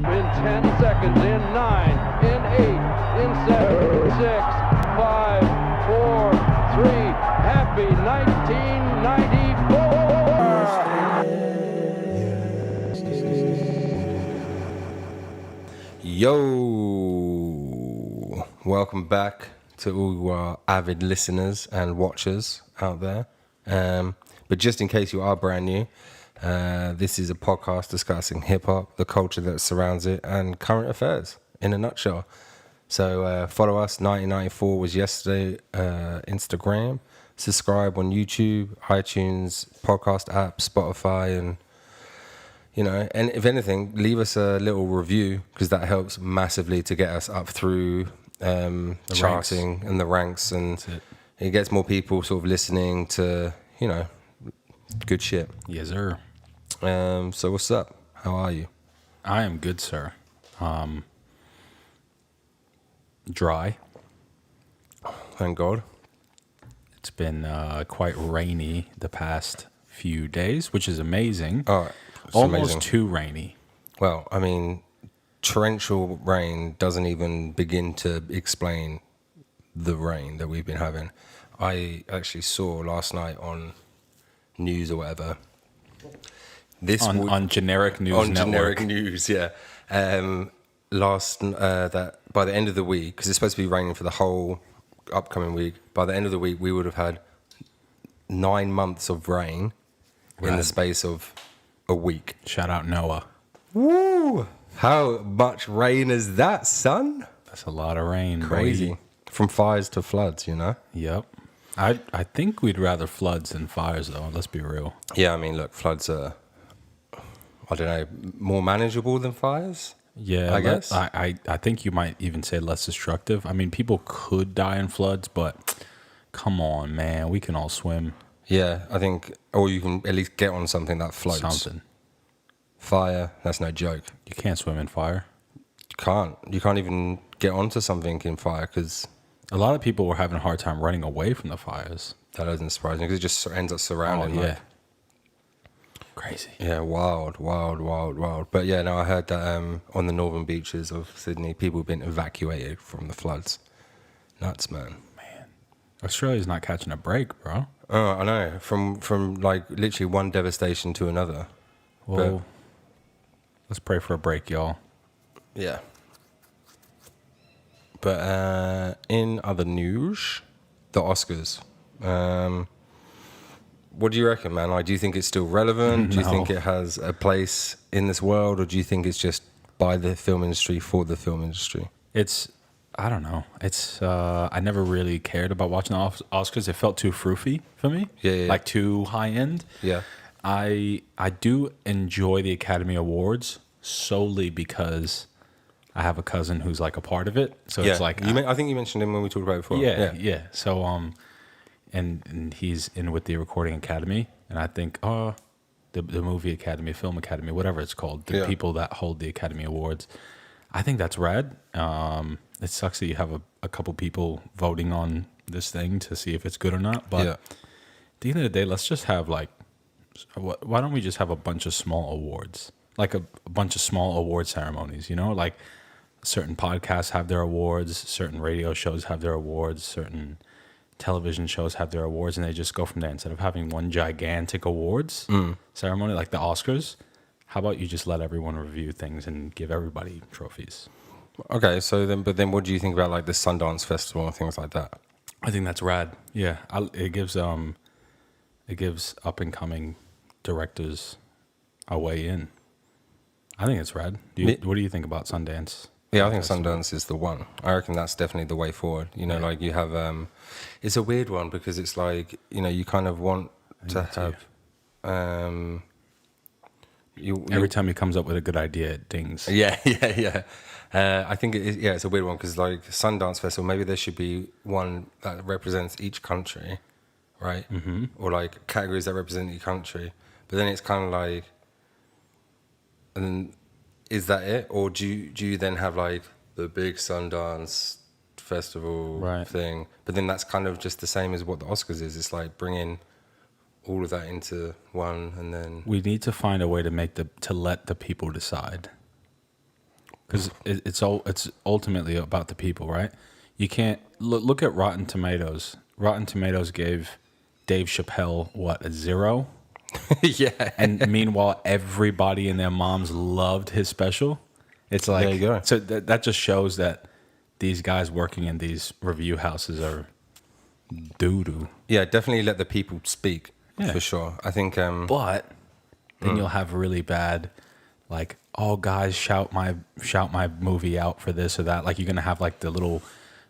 in 10 seconds, in 9, in 8, in 7, 6, 5, 4, 3. Happy 1994. Yo, welcome back to all our avid listeners and watchers out there. But just in case you are brand new, this is a podcast discussing hip-hop, the culture that surrounds it, and current affairs in a nutshell. So follow us. 1994 was yesterday. Instagram. Subscribe on YouTube, iTunes, podcast app, Spotify, and and if anything, leave us a little review because that helps massively to get us up through charting ranks. And the ranks, and it gets more people sort of listening to good shit. Yes, sir. So what's up? How are you? I am good, sir. Dry. Thank God. It's been quite rainy the past few days, which is amazing. Oh, almost amazing. Too rainy. Well, I mean, torrential rain doesn't even begin to explain the rain that we've been having. I actually saw last night on news or whatever. On generic news on network. Generic news, yeah. That by the end of the week, because it's supposed to be raining for the whole upcoming week, by the end of the week we would have had 9 months of rain in the space of a week. Shout out Noah. Woo! How much rain is that, son? That's a lot of rain. Crazy. Buddy. From fires to floods, Yep. I think we'd rather floods than fires, though. Let's be real. Yeah, I mean, look, floods are, I don't know, more manageable than fires? Yeah, I guess. I think you might even say less destructive. I mean, people could die in floods, but come on, man. We can all swim. Yeah, I think, or you can at least get on something that floats. Something. Fire, that's no joke. You can't swim in fire. You can't even get onto something in fire because a lot of people were having a hard time running away from the fires. That doesn't surprise me because it just ends up surrounding. Oh, yeah. Crazy. Yeah, wild. But yeah, no, I heard that on the northern beaches of Sydney, people have been evacuated from the floods. Nuts, man. Australia's not catching a break, bro. Oh, I know. From like literally one devastation to another. Well, let's pray for a break, y'all. Yeah. But in other news, the Oscars. What do you reckon, man? Like, do you think it's still relevant? Do you think it has a place in this world, or do you think it's just by the film industry for the film industry? I don't know. I never really cared about watching the Oscars. It felt too froofy for me. Yeah. Like too high end. Yeah. I do enjoy the Academy Awards solely because I have a cousin who's like a part of it. So it's like I think you mentioned him when we talked about it before. Yeah. So and he's in with the Recording Academy, and I think the Movie Academy, Film Academy, whatever it's called, the people that hold the Academy Awards. I think that's rad. It sucks that you have a couple people voting on this thing to see if it's good or not. But at the end of the day, let's just have why don't we just have a bunch of small awards? Like a bunch of small award ceremonies, Like certain podcasts have their awards, certain radio shows have their awards, certain television shows have their awards, and they just go from there. Instead of having one gigantic awards ceremony like the Oscars, how about you just let everyone review things and give everybody trophies? Okay, so then what do you think about like the Sundance Festival and things like that? I think that's rad. Yeah, it gives up and coming directors a way in. I think it's rad. What do you think about Sundance? Yeah, I think Sundance is the one. I reckon that's definitely the way forward. Like you have, it's a weird one because it's like, you kind of want to have, every time he comes up with a good idea, it dings. Yeah. I think it's a weird one because like Sundance Festival, maybe there should be one that represents each country, right? Mm-hmm. Or like categories that represent each country. But then it's kind of like, and then is that it? Or do you then have like the big Sundance Festival thing? But then that's kind of just the same as what the Oscars is. It's like bringing all of that into one, and then we need to find a way to let the people decide. because it's ultimately about the people, right? You can't look at Rotten Tomatoes. Rotten Tomatoes gave Dave Chappelle what, a 0? Yeah. And meanwhile, everybody and their moms loved his special. It's like, there you go. So that just shows that these guys working in these review houses are doo-doo. Yeah, definitely let the people speak, Yeah. for sure. I think... But then you'll have really bad, like, oh, guys, shout my movie out for this or that. Like, you're going to have, like, the little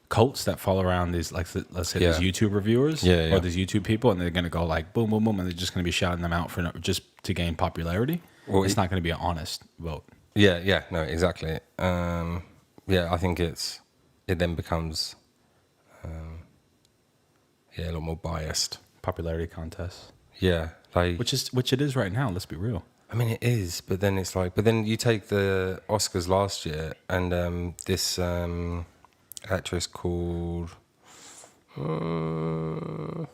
cults that follow around these, like, let's say these YouTube reviewers or these YouTube people, and they're going to go, like, boom, boom, boom, and they're just going to be shouting them out for just to gain popularity. Well, it's not going to be an honest vote. Yeah, no, exactly. I think it then becomes a lot more biased. Popularity contests. Yeah, like which it is right now. Let's be real. I mean, it is, but then it's like, then you take the Oscars last year, and this actress called I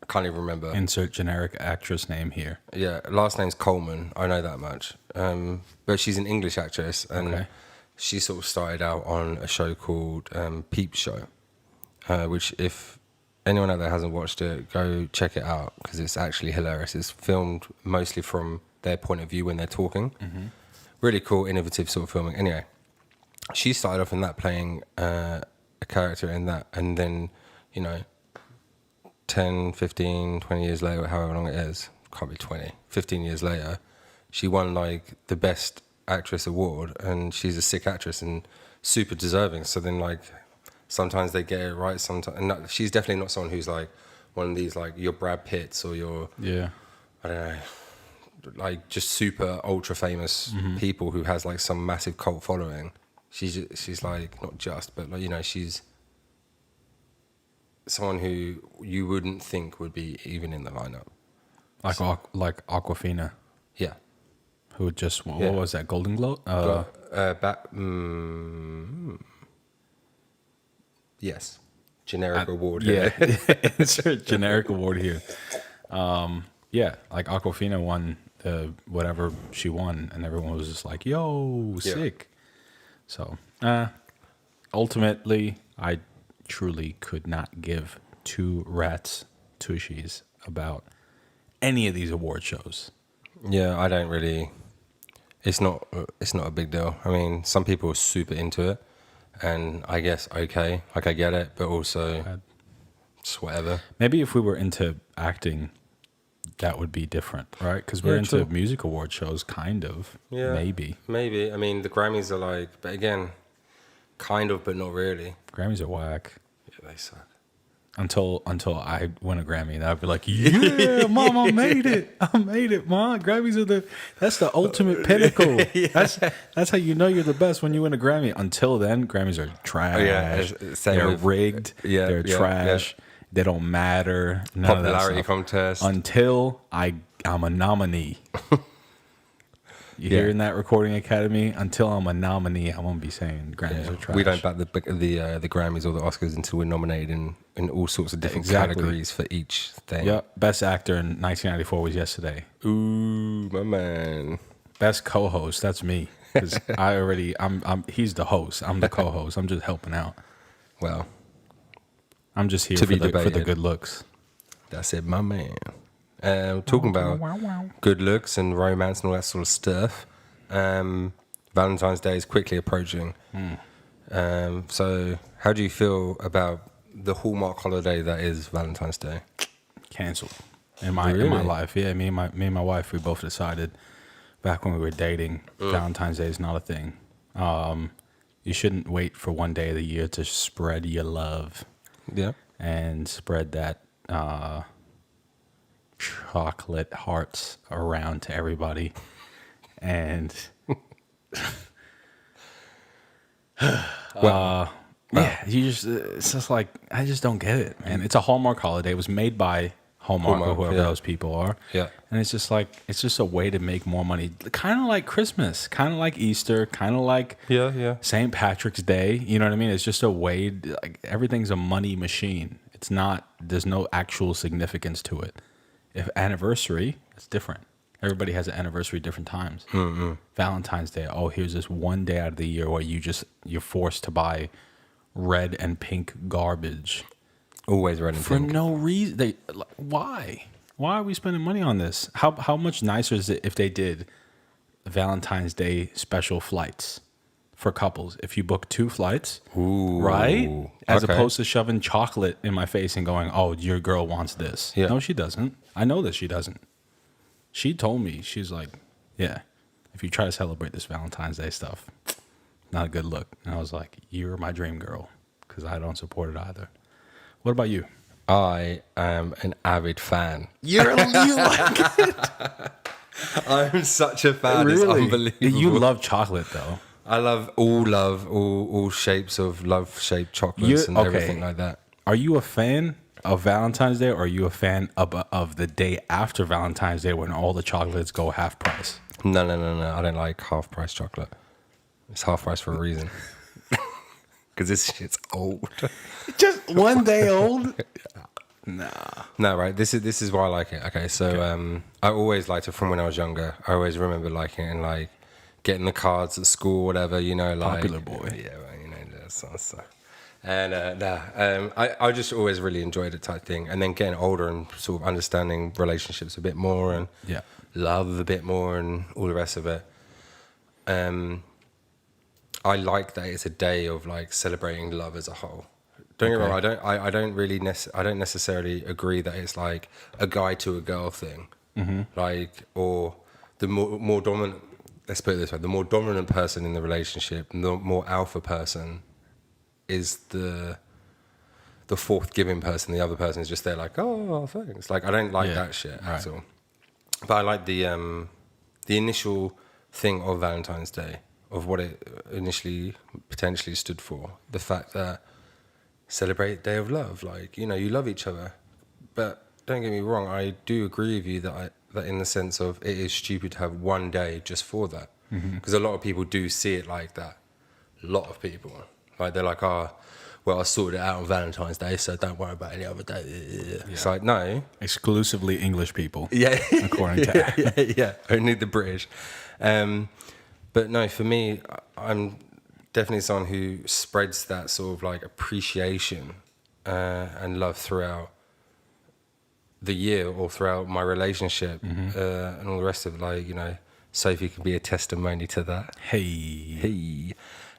can't even remember. Insert generic actress name here. Yeah, last name's Coleman. I know that much. But she's an English actress, and she sort of started out on a show called Peep Show, which if anyone out there hasn't watched it, go check it out because it's actually hilarious. It's filmed mostly from their point of view when they're talking. Mm-hmm. Really cool, innovative sort of filming. Anyway, she started off in that playing a character in that, and then, 10, 15, 20 years later, however long it is, can't be 20, 15 years later, she won like the Best Actress award, and she's a sick actress and super deserving. So then like sometimes they get it right, sometimes she's definitely not someone who's like one of these like your Brad Pitts or your I don't know, like just super ultra famous people who has like some massive cult following. She's like not just, but like she's someone who you wouldn't think would be even in the lineup. Like Aquafina. Yeah. Who just what was that, Golden Globe? Yes. Generic award. Yeah. It's a generic award here. Like Aquafina won whatever she won, and everyone was just like, yo, sick. So ultimately, I truly could not give two rats tushies about any of these award shows. Yeah, I don't really. It's not a big deal. I mean, some people are super into it, and I guess okay, like I get it, but also just whatever. Maybe if we were into acting, that would be different, right? Because we're into music award shows, kind of. Yeah, maybe. I mean, the Grammys are like, but again, kind of, but not really. Grammys are whack. Yeah, they suck. Until I win a Grammy, and I'd be like, yeah, Mom, I made it, Mom. Grammys are that's the ultimate pinnacle. That's how you know you're the best, when you win a Grammy. Until then, Grammys are trash. They're rigged. They're trash. Yeah. They don't matter. Popularity contest. Until I'm a nominee. You hearing that, Recording Academy? Until I'm a nominee, I won't be saying Grammys are trash. We don't back the Grammys or the Oscars until we're nominated in all sorts of different categories for each thing. Yeah, Best Actor in 1994 was yesterday. Ooh, my man. Best co-host, that's me. Because he's the host. I'm the co-host. I'm just helping out. Well, I'm just here for the good looks. That's it, my man. Talking about good looks and romance and all that sort of stuff. Valentine's Day is quickly approaching. So how do you feel about the hallmark holiday that is Valentine's Day? Cancelled in my life. Yeah, me and my wife, we both decided back when we were dating, Valentine's Day is not a thing. You shouldn't wait for one day of the year to spread your love. Yeah, and spread that chocolate hearts around to everybody. And it's just like, I just don't get it, man. It's a Hallmark holiday. It was made by Hallmark or whoever those people are. Yeah. And it's just like, it's just a way to make more money. Kind of like Christmas, kind of like Easter, kind of like St. Patrick's Day. You know what I mean? It's just a way, like, everything's a money machine. There's no actual significance to it. If anniversary, it's different. Everybody has an anniversary at different times. Mm-hmm. Valentine's Day. Oh, here's this one day out of the year where you're forced to buy red and pink garbage. Always red and For pink. no reason. Why? Why are we spending money on this? How much nicer is it if they did Valentine's Day special flights for couples? If you book 2 flights, Ooh, right? As okay. opposed to shoving chocolate in my face and going, "Oh, your girl wants this." Yeah. No, she doesn't. I know that she doesn't. She told me, she's like, "Yeah, if you try to celebrate this Valentine's Day stuff, not a good look." And I was like, "You're my dream girl," because I don't support it either. What about you? I am an avid fan. You like it? I'm such a fan. It's Really? unbelievable. You love chocolate, though. I love all shapes of love-shaped chocolates and everything like that. Are you a fan of Valentine's Day, or are you a fan of the day after Valentine's Day when all the chocolates go half price? No. I don't like half-price chocolate. It's half price for a reason. Because this shit's old. Just one day old? Nah. No, right. This is why I like it. Okay, so I always liked it from when I was younger. I always remember liking it and like getting the cards at school, whatever. You know, like Popular boy. Yeah, well, you know that sort of stuff. And I just always really enjoyed it type thing. And then getting older and sort of understanding relationships a bit more and love a bit more and all the rest of it. I like that it's a day of like celebrating love as a whole. Don't get me wrong. I don't necessarily agree that it's like a guy to a girl thing, like or the more dominant. Let's put it this way: the more dominant person in the relationship, the more alpha person, is the fourth giving person. The other person is just there like, oh, thanks. Like I don't like that shit at all. But I like the initial thing of Valentine's Day, of what it initially potentially stood for. The fact that celebrate Day of Love, like, you know, you love each other. But don't get me wrong, I do agree with you that in the sense of it is stupid to have one day just for that. Because a lot of people do see it like that. A lot of people. Like they're like, oh, well, I sorted it out on Valentine's Day, so don't worry about any other day. Yeah. It's like, no. Exclusively English people. Yeah. According to yeah. Only the British. But no, for me, I'm definitely someone who spreads that sort of like appreciation and love throughout the year or throughout my relationship and all the rest of it. Like, you know, Sophie can be a testimony to that. Hey.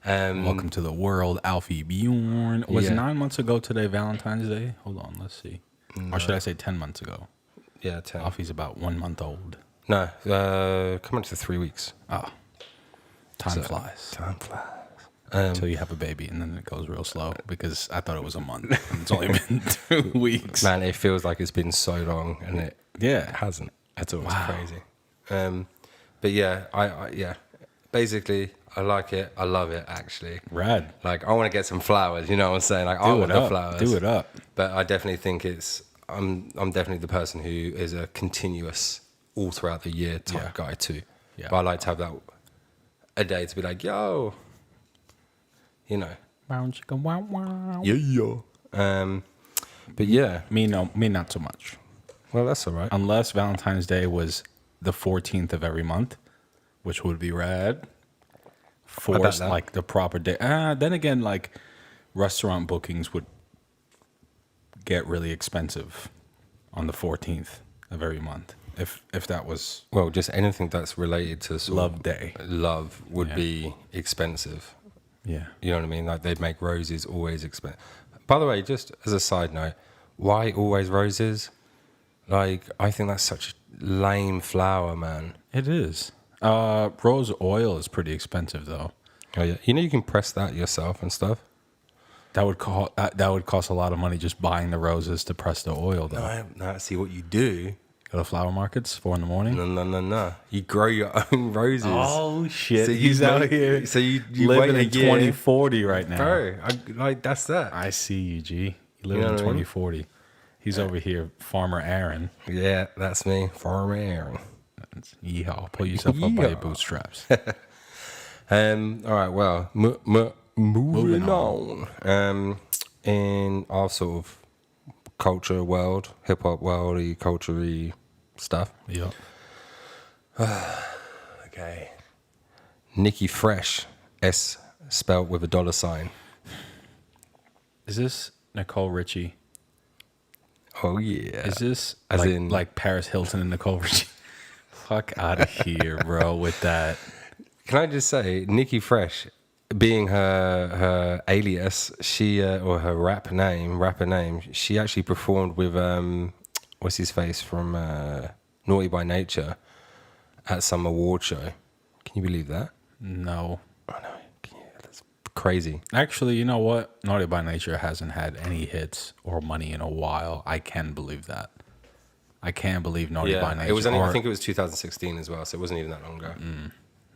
Welcome to the world, Alfie Bjorn. Was 9 months ago today Valentine's Day? Hold on, let's see. No. Or should I say 10 months ago? Yeah, 10. Alfie's about 1 month old. No, coming to 3 weeks. Oh. Time flies. Until you have a baby, and then it goes real slow, because I thought it was a month. And it's only been 2 weeks. Man, it feels like it's been so long, and it hasn't. It's almost crazy. But yeah, I basically, I like it. I love it, actually. Rad. Like, I want to get some flowers, you know what I'm saying? Like, I want the flowers. Do it up. But I definitely think I'm definitely the person who is a continuous, all throughout the year type guy too. Yeah. But I like to have that a day to be like, yo, you know. Wow, chicken, wow, wow. Yeah. But yeah. Me not so much. Well, that's all right. Unless Valentine's Day was the 14th of every month, which would be rad. Forced like the proper day. Then again, like restaurant bookings would get really expensive on the 14th of every month. If that was just anything that's related to sort Love of Day. Love would be expensive. Yeah. You know what I mean? Like they'd make roses always expensive. By the way, just as a side note, why always roses? Like, I think that's such a lame flower, man. It is. Rose oil is pretty expensive though. Oh yeah. You know you can press that yourself and stuff. That would cost a lot of money just buying the roses to press the oil though. No, see what you do. Go to flower markets 4 a.m. No. You grow your own roses. Oh shit! So He's out here. So you living wait in 2040 right now, bro. That's that. I see you, G. You live in 2040. He's over here, Farmer Aaron. Yeah, that's me, Farmer Aaron. Yeehaw! Pull yourself up by your bootstraps. All right. Well, moving on. In our sort of culture world, hip hop world, culture-y stuff. Yeah. Okay. NIKKI FRE, S spelled with a $. Is this Nicole Richie? Oh yeah. Is this As like, in- like Paris Hilton and Nicole Richie? Fuck out of here, bro, with that. Can I just say, NIKKI FRE, being her alias, she or her rapper name, she actually performed with what's his face from Naughty by Nature at some award show. Can you believe that? No. Oh no, that's crazy. Actually, you know what? Naughty by Nature hasn't had any hits or money in a while. I can believe that. I can't believe Naughty by Nature. It was only, I think it was 2016 as well, so it wasn't even that long ago.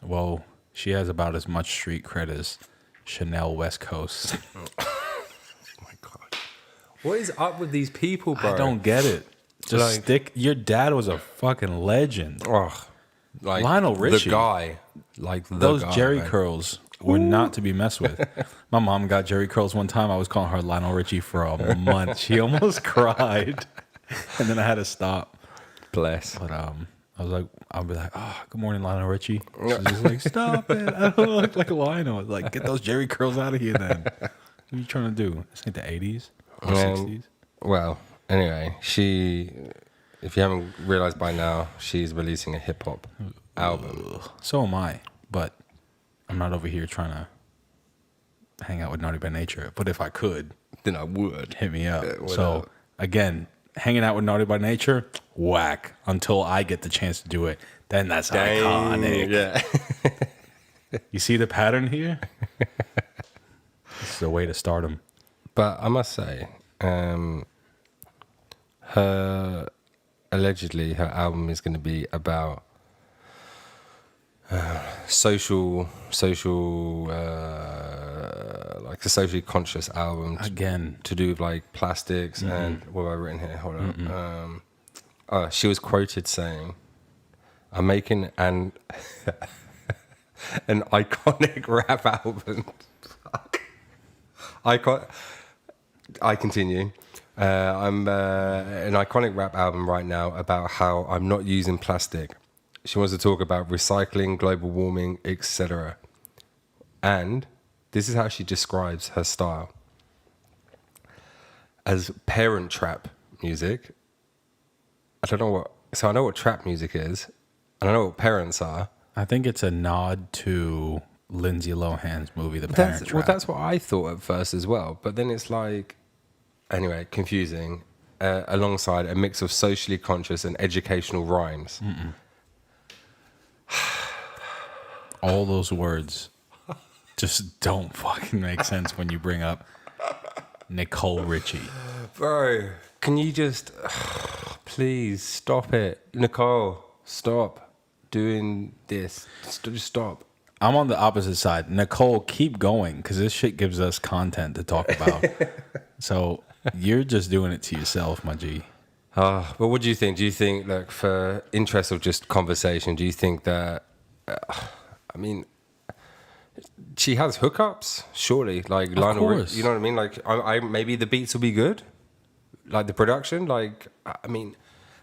Well, she has about as much street cred as Chanel Westcoast. My God, what is up with these people, bro? I don't get it. Just stick. Your dad was a fucking legend. Oh, like Lionel Richie. the guy, like Those guy, Jerry man. curls were not to be messed with. My mom got Jerry curls one time. I was calling her Lionel Richie for a month. She almost cried, and then I had to stop. Bless. But I was like, I'll be like, oh, good morning, Lionel Richie. She's just like, stop it. I don't look like a Lionel. Like, get those Jerry curls out of here then. What are you trying to do? This ain't the 80s or 60s. Well, anyway, she, if you haven't realized by now, she's releasing a hip hop album. So am I, but I'm not over here trying to hang out with Naughty by Nature. But if I could, Then I would. hit me up. Yeah, So again, hanging out with Naughty by Nature, whack. Until I get the chance to do it, then that's iconic. Yeah. You see the pattern here? This is a way to start them. But I must say, allegedly, her album is going to be about social, like a socially conscious album. Again. To do with like plastics and what have I written here? Hold on. She was quoted saying, "I'm making an iconic rap album." Fuck. I continue. I'm an iconic rap album right now about how I'm not using plastic. She wants to talk about recycling, global warming, etc. And this is how she describes her style. As parent trap music. I know what trap music is, and I know what parents are. I think it's a nod to Lindsay Lohan's movie, The Parent Trap. Well, that's what I thought at first as well. But then it's like, anyway, confusing. Alongside a mix of socially conscious and educational rhymes. All those words just don't fucking make sense when you bring up Nicole Richie. Bro, can you just please stop it? Nicole, stop doing this. Just stop. I'm on the opposite side. Nicole, keep going, because this shit gives us content to talk about. So you're just doing it to yourself, my G. But what do you think? Do you think, like, for interest of just conversation, do you think that, I mean, she has hookups, surely? Like, Lionel, course. you know what I mean? Like, I maybe the beats will be good, like the production. Like, I mean,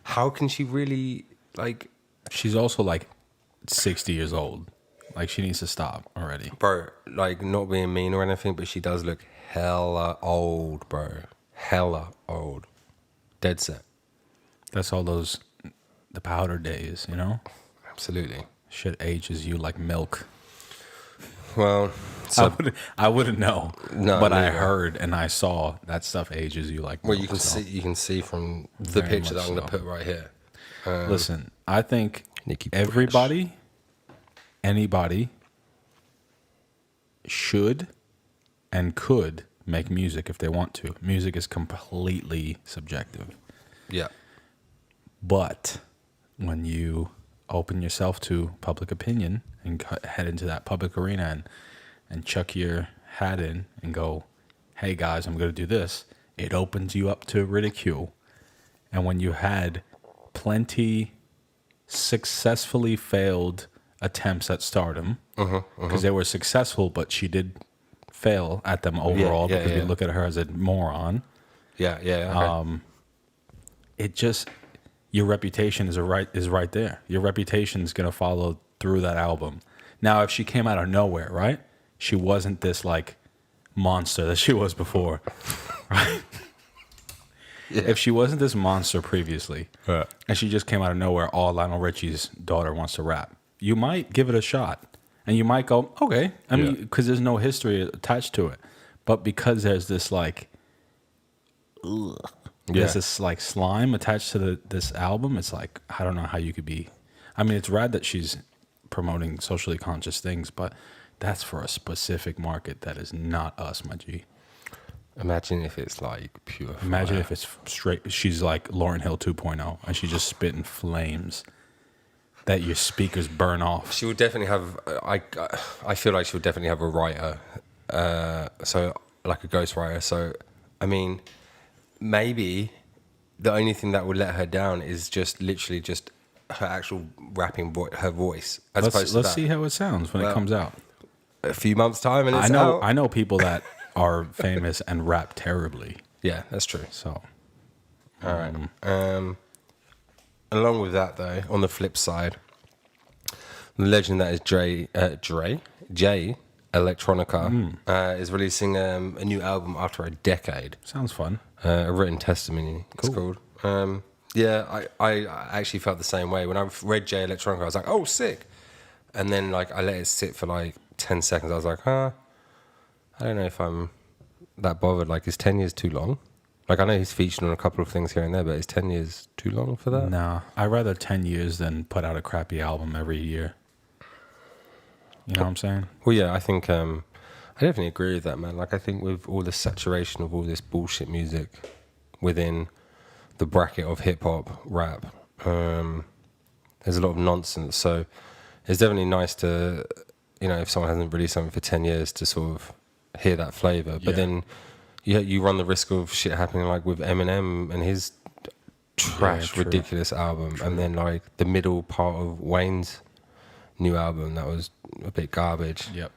how can she really, like? She's also like 60 years old. Like, she needs to stop already. Bro, like, not being mean or anything, but she does look hella old, bro. Hella old. Dead set. That's all those, the powder days, you know? Absolutely. Shit ages you like milk. Well, so, I wouldn't know. No, but I neither. heard and I saw that stuff ages you like milk. well, you can see from the Very picture that much I'm going to so. put right here. Listen, I think NIKKI everybody, anybody should and could make music if they want to. Music is completely subjective. Yeah. But when you open yourself to public opinion and head into that public arena and chuck your hat in and go, hey guys, I'm going to do this, it opens you up to ridicule. And when you had plenty successfully failed attempts at stardom, because they were successful, but she did fail at them overall because we look at her as a moron. Yeah. Okay. It just, your reputation is right there. Your reputation is gonna follow through that album. Now, if she came out of nowhere, right? She wasn't this like monster that she was before, right? Yeah. If she wasn't this monster previously, Right. and she just came out of nowhere, oh, Lionel Richie's daughter wants to rap, you might give it a shot. And you might go, okay. I mean, because there's no history attached to it. But because there's this like, there's this like slime attached to this album, it's like, I don't know how you could be. I mean, it's rad that she's promoting socially conscious things, but that's for a specific market that is not us, my G. Imagine if it's like pure. Imagine fire. if it's straight. She's like Lauryn Hill 2.0, and she just spitting flames that your speakers burn off. She would definitely have. I feel like she would definitely have a writer, so like a ghostwriter. So, I mean, maybe the only thing that would let her down is just literally just her actual rapping, her voice. As opposed to Let's that. see how it sounds when it comes out. A few months time, and it's I out. know people that are famous and rap terribly. Yeah, that's true. So, All right. Along with that, though, on the flip side, the legend that is Jay Electronica is releasing a new album after a decade. sounds fun. A written testimony, it's called. Yeah, I actually felt the same way. When I read Jay Electronica, I was like, oh, sick. And then like I let it sit for like 10 seconds. I was like, I don't know if I'm that bothered. Like, is 10 years too long? Like, I know he's featured on a couple of things here and there, but is 10 years too long for that? Nah, I'd rather 10 years than put out a crappy album every year. You know what I'm saying? Well, yeah, I think I definitely agree with that, man. Like, I think with all the saturation of all this bullshit music within the bracket of hip hop, rap, there's a lot of nonsense. So it's definitely nice to, you know, if someone hasn't released something for 10 years to sort of hear that flavor. But then you run the risk of shit happening like with Eminem and his trash, ridiculous album. And then like the middle part of Wayne's new album that was a bit garbage. Yep.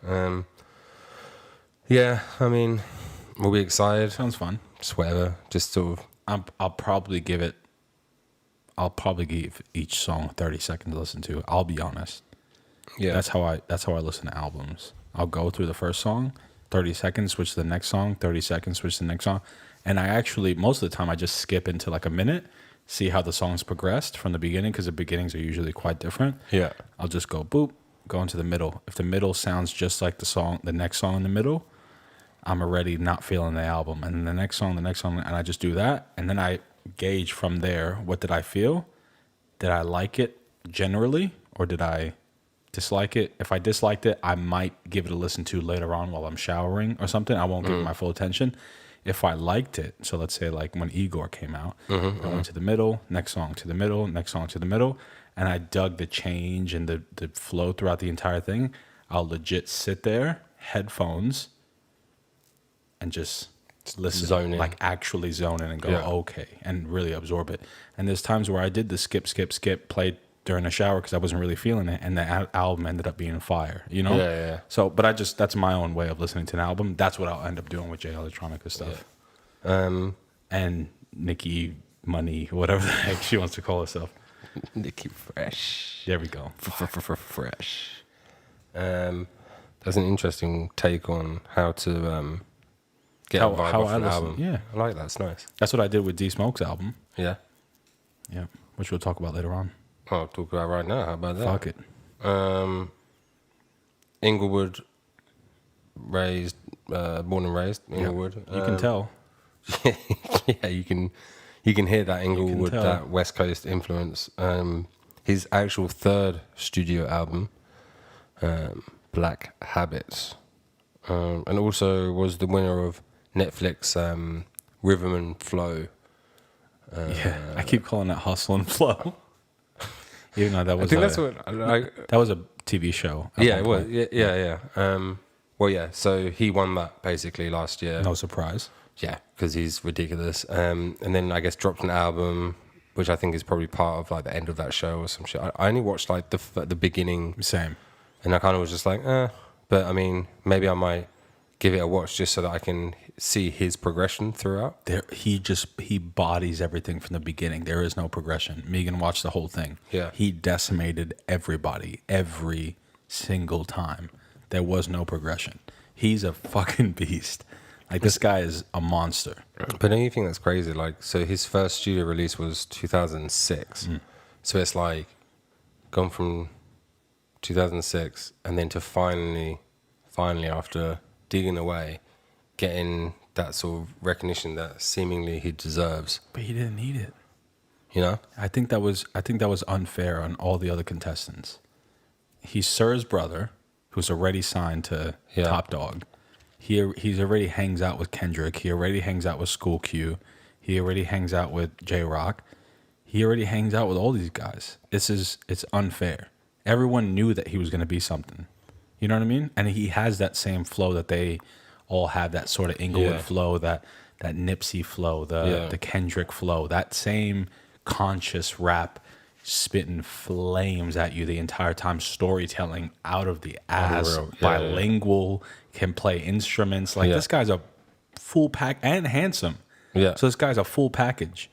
Yeah, I mean, we'll be excited. Sounds fun. Just whatever. Just sort of. I'll probably give each song 30 seconds to listen to. I'll be honest. Yeah. That's how I listen to albums. I'll go through the first song, 30 seconds, switch to the next song, 30 seconds, switch to the next song. And I actually, most of the time, I just skip into like a minute, see how the song's progressed from the beginning, because the beginnings are usually quite different. Yeah. I'll just go boop, go into the middle. If the middle sounds just like the next song in the middle, I'm already not feeling the album. And then the next song, and I just do that. And then I gauge from there, what did I feel? Did I like it generally, or did I dislike it? If I disliked it, I might give it a listen to later on while I'm showering or something. I won't give it my full attention. If I liked it, so let's say like when Igor came out, I went to the middle, next song to the middle, next song to the middle, and I dug the change and the flow throughout the entire thing, I'll legit sit there, headphones, and just listen, zone in. like actually zone in and go, okay, and really absorb it. And there's times where I did the skip, play during the shower because I wasn't really feeling it, and the album ended up being fire, you know? Yeah. So, but that's my own way of listening to an album. That's what I'll end up doing with Jay Electronica stuff. Yeah. And Nikki Money, whatever the heck she wants to call herself. NIKKI Fresh. There we go. Fresh. That's an interesting take on how to get a vibe off an album. Yeah. I like that. It's nice. That's what I did with D-SMOLE's album. Yeah. Yeah. Which we'll talk about later on. I'll talk about it right now. How about that? Fuck it. Inglewood, born and raised Inglewood. You can tell. Yeah, you can hear that Inglewood, tell. that West Coast influence. His actual third studio album, Black Habits, and also was the winner of Netflix Rhythm and Flow. Yeah, I keep calling it Hustle and Flow. Even though that was that was a TV show. Yeah, it was. Yeah. Well, yeah. So he won that basically last year. No surprise. Yeah, because he's ridiculous. And then I guess dropped an album, which I think is probably part of like the end of that show or some shit. I only watched like the beginning. Same. And I kind of was just like, But I mean, maybe I might give it a watch just so that I can see his progression throughout. He bodies everything from the beginning. There is no progression. Megan watched the whole thing. Yeah. He decimated everybody every single time. There was no progression. He's a fucking beast. Like, this guy is a monster. But don't you think that's crazy? Like, so his first studio release was 2006. So it's like gone from 2006 and then to finally after digging away, getting that sort of recognition that seemingly he deserves. But he didn't need it. You know? I think that was unfair on all the other contestants. He's Sir's brother, who's already signed to Top Dog. He's already hangs out with Kendrick. He already hangs out with School Q. He already hangs out with J-Rock. He already hangs out with all these guys. It's unfair. Everyone knew that he was going to be something. You know what I mean? And he has that same flow that they all have, that sort of Inglewood flow, that Nipsey flow, the Kendrick flow, that same conscious rap, spitting flames at you the entire time, storytelling out of the ass, bilingual, can play instruments. Like, this guy's a full pack, and handsome. Yeah. So this guy's a full package.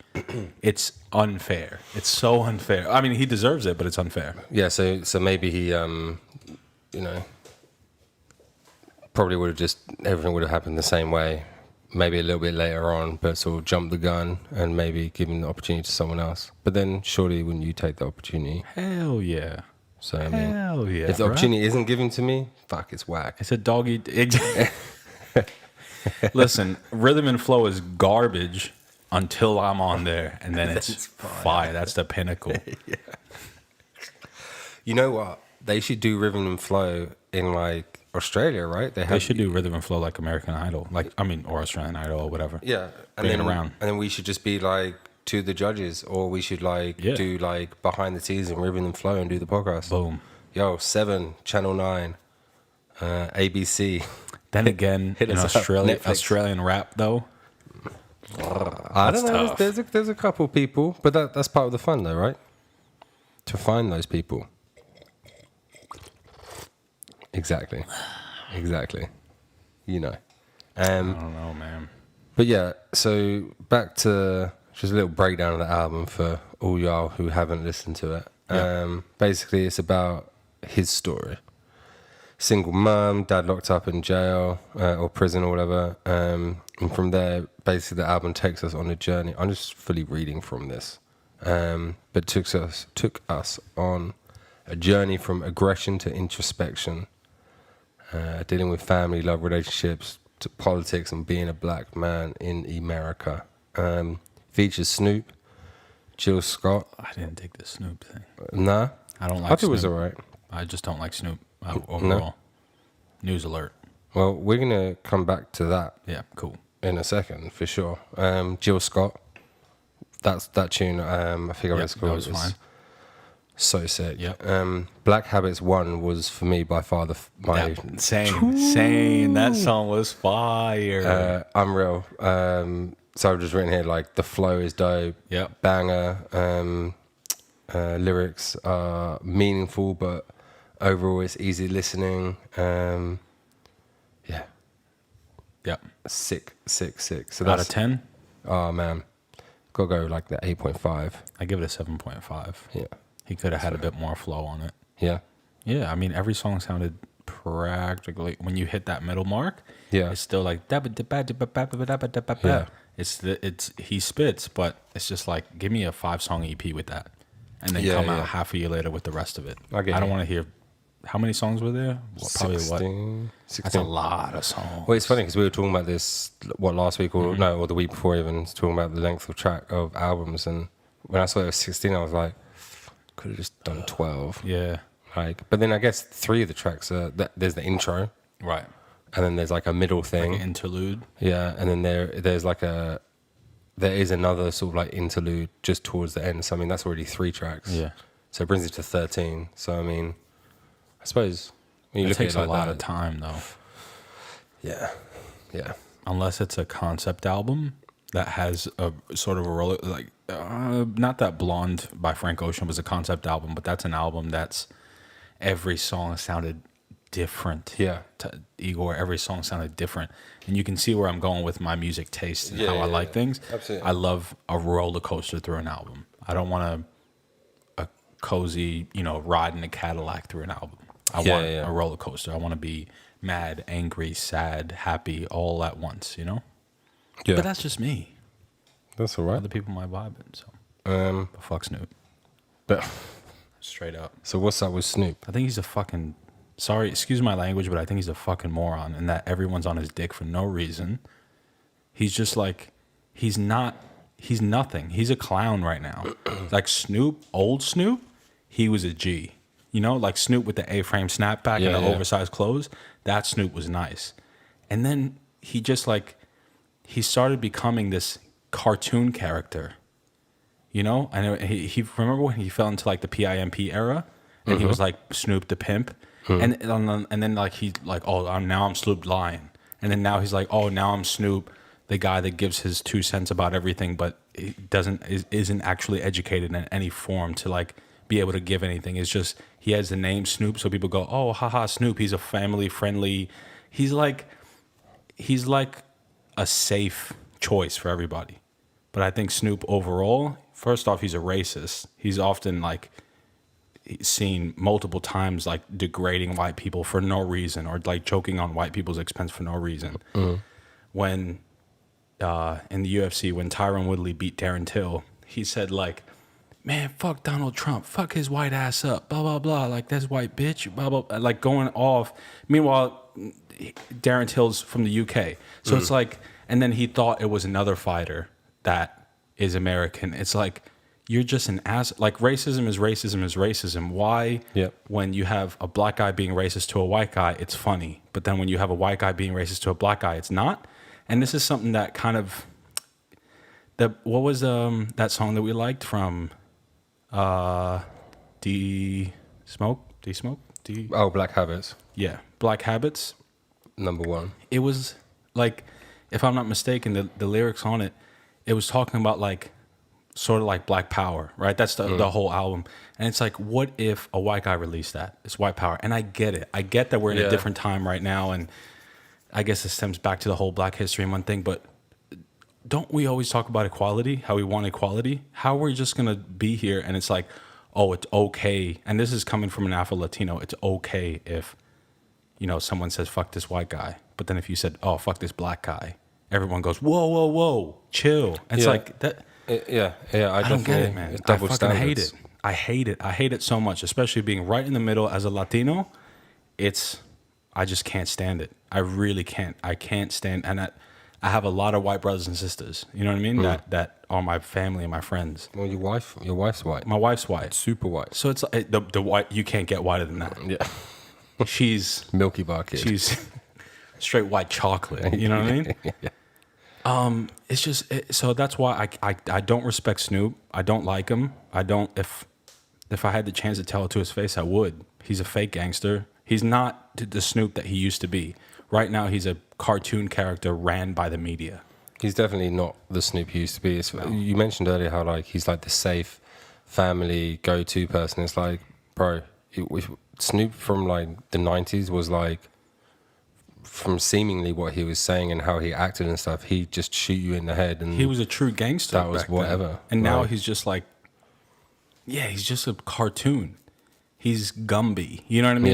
It's unfair. It's so unfair. I mean, he deserves it, but it's unfair. Yeah, so maybe he, probably would have just, everything would have happened the same way. Maybe a little bit later on, but sort of jumped the gun and maybe given the opportunity to someone else. But then surely wouldn't you take the opportunity? Hell yeah. So, I mean, hell yeah. if the opportunity isn't given to me, fuck, it's whack. It's a doggy. Listen, rhythm and flow is garbage until I'm on there, and then it's fire. That's the pinnacle. Yeah. You know what? They should do rhythm and flow in like Australia, right? They should do rhythm and flow like American Idol, or Australian Idol or whatever. Yeah, and then we should just be like to the judges, or we should do like behind the scenes and rhythm and flow and do the podcast. Boom. Yo, 7, Channel 9, ABC. Then again, in Australian rap though. I don't know. There's a couple people, but that's part of the fun though, right? To find those people. Exactly. You know. I don't know, man. But yeah, so back to just a little breakdown of the album for all y'all who haven't listened to it. Yeah. Basically, it's about his story. Single mom, dad locked up in jail or prison or whatever. And from there, basically the album takes us on a journey. I'm just fully reading from this. But took us on a journey from aggression to introspection. Dealing with family, love, relationships, to politics and being a black man in America. Features Snoop, Jill Scott. I didn't dig the Snoop thing. Nah? I don't like Snoop. I thought it was alright. I just don't like Snoop overall. No? News alert. Well, we're going to come back to that. Yeah, cool. In a second, for sure. Jill Scott. That tune, I think it's called. That was fine. So sick. Yep. Black Habits 1 was for me by far same. That song was fire. Unreal. So I've just written here like the flow is dope. Yep. Banger. Lyrics are meaningful, but overall it's easy listening. Yeah. Yep. Sick. So out of 10? Oh man, gotta go like the 8.5. I give it a 7.5. Yeah. He could have had a bit more flow on it. Yeah. Yeah, I mean, every song sounded practically, when you hit that middle mark, it's still like, yeah. It's he spits, but it's just like, give me a 5-song EP with that, and then come out half a year later with the rest of it. I don't want to hear, how many songs were there? Probably 16. That's a lot of songs. Well, it's funny because we were talking about this, last week or or the week before even, talking about the length of track of albums, and when I saw it was 16, I was like, could have just done 12. Yeah. But then I guess 3 of the tracks are, there's the intro. Right. And then there's like a middle thing. Like an interlude. Yeah. And then there's like there is another sort of like interlude just towards the end. So I mean, that's already 3 tracks. Yeah. So it brings it to 13. So I mean, I suppose when you look at it like that. It takes a lot of time though. Yeah. Yeah. Unless it's a concept album that has a sort of a roller, like, not that Blonde by Frank Ocean was a concept album, but that's an album that's every song sounded different. Yeah. To Igor, every song sounded different. And you can see where I'm going with my music taste and how I like things. Absolutely. I love a roller coaster through an album. I don't want a cozy, ride in a Cadillac through an album. I want a roller coaster. I want to be mad, angry, sad, happy, all at once, Yeah. But that's just me. That's all right. Other people might vibe it, so. But fuck Snoop. But Straight up. so what's up with Snoop? I think he's a fucking, sorry, excuse my language, but I think he's a fucking moron and that everyone's on his dick for no reason. He's just like, he's nothing. He's a clown right now. Like Snoop, old Snoop, he was a G. Like Snoop with the A-frame snapback and the oversized clothes. That Snoop was nice. And then he just he started becoming this cartoon character. And he remember when he fell into the PIMP era, and he was like Snoop the pimp, and then he's like, oh, now I'm Snoop Lion, and then now he's like, oh, now I'm Snoop, the guy that gives his 2 cents about everything, but he isn't actually educated in any form to be able to give anything. It's just he has the name Snoop, so people go, oh, haha, Snoop. He's a family friendly. He's like a safe choice for everybody. But I think Snoop overall, first off, he's a racist. He's often seen multiple times degrading white people for no reason, or joking on white people's expense for no reason. When in the UFC, when Tyron Woodley beat Darren Till, he said man, fuck Donald Trump, fuck his white ass up, blah blah blah, that's white bitch, blah blah, going off. Meanwhile, Darren Till's from the UK, so it's and then he thought it was another fighter that is American. It's you're just an ass. Racism is racism is racism. Why? When you have a black guy being racist to a white guy, it's funny. But then when you have a white guy being racist to a black guy, it's not. And this is something that kind of what was that song that we liked from D-SMOLE? Oh, Black Habits. Yeah, Black Habits. Number 1. It was if I'm not mistaken, the lyrics on it, it was talking about sort of Black Power, right? That's the whole album. And it's what if a white guy released that? It's white power. And I get it. I get that we're in a different time right now. And I guess it stems back to the whole Black History Month thing. But don't we always talk about equality, how we want equality? How are we just going to be here and it's oh, it's okay. And this is coming from an Afro-Latino. It's okay if, someone says, fuck this white guy. But then if you said, oh, fuck this black guy, everyone goes, whoa, whoa, whoa, chill. And it's that. I don't get it, man. I fucking hate it. I hate it. I hate it so much, especially being right in the middle as a Latino. I just can't stand it. I really can't. I can't stand, and I have a lot of white brothers and sisters. You know what I mean? That are my family and my friends. Well, your wife's white. My wife's white. Super white. So it's the white. You can't get whiter than that. Yeah. She's Milky Bar kid. She's straight white chocolate. You know what I mean? Yeah. It's just so that's why I don't respect Snoop. I don't like him. I don't. If I had the chance to tell it to his face, I would. He's a fake gangster. He's not the Snoop that he used to be. Right now, he's a cartoon character ran by the media. He's definitely not the Snoop he used to be. No. You mentioned earlier how he's the safe family go-to person. It's bro, Snoop from the 90s was from seemingly what he was saying and how he acted and stuff, he'd just shoot you in the head. And he was a true gangster. That was whatever. Then. And now he's just he's just a cartoon. He's Gumby. You know what I mean?